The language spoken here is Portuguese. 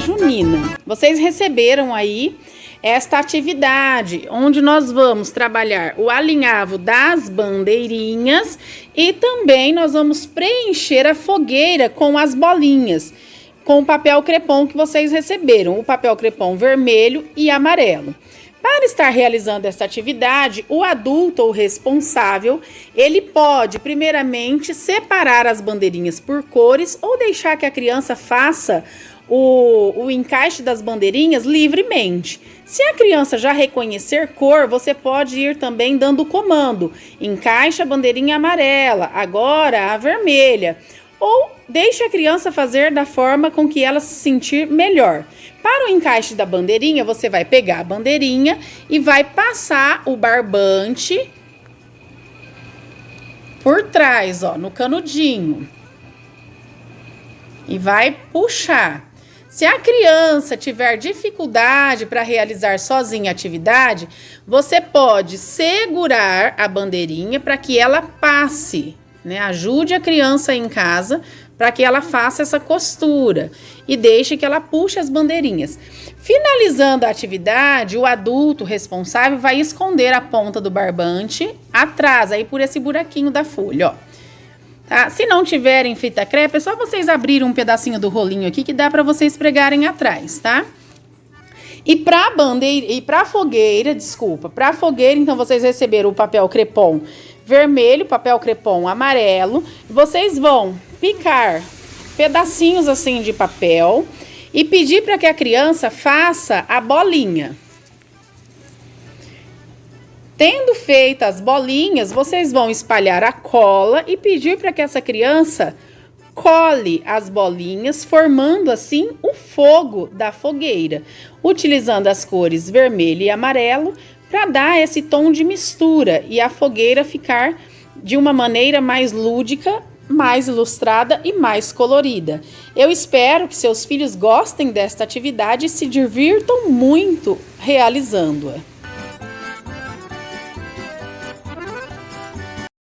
junina. Vocês receberam aí esta atividade, onde nós vamos trabalhar o alinhavo das bandeirinhas e também nós vamos preencher a fogueira com as bolinhas, com o papel crepom que vocês receberam, o papel crepom vermelho e amarelo. Para estar realizando essa atividade, o adulto ou responsável, ele pode, primeiramente, separar as bandeirinhas por cores ou deixar que a criança faça o encaixe das bandeirinhas livremente. Se a criança já reconhecer cor, você pode ir também dando o comando: encaixe a bandeirinha amarela, agora a vermelha. Ou deixe a criança fazer da forma com que ela se sentir melhor. Para o encaixe da bandeirinha, você vai pegar a bandeirinha e vai passar o barbante por trás, ó, no canudinho. E vai puxar. Se a criança tiver dificuldade para realizar sozinha a atividade, você pode segurar a bandeirinha para que ela passe, né? Ajude a criança em casa para que ela faça essa costura e deixe que ela puxe as bandeirinhas. Finalizando a atividade, o adulto responsável vai esconder a ponta do barbante atrás, aí por esse buraquinho da folha, ó. Tá? Se não tiverem fita crepe, é só vocês abrirem um pedacinho do rolinho aqui que dá para vocês pregarem atrás, tá? E para fogueira, então vocês receberam o papel crepom vermelho, papel crepom amarelo. Vocês vão picar pedacinhos assim de papel e pedir para que a criança faça a bolinha. Tendo feito as bolinhas, vocês vão espalhar a cola e pedir para que essa criança cole as bolinhas, formando assim o fogo da fogueira, utilizando as cores vermelho e amarelo para dar esse tom de mistura e a fogueira ficar de uma maneira mais lúdica, mais ilustrada e mais colorida. Eu espero que seus filhos gostem desta atividade e se divirtam muito realizando-a.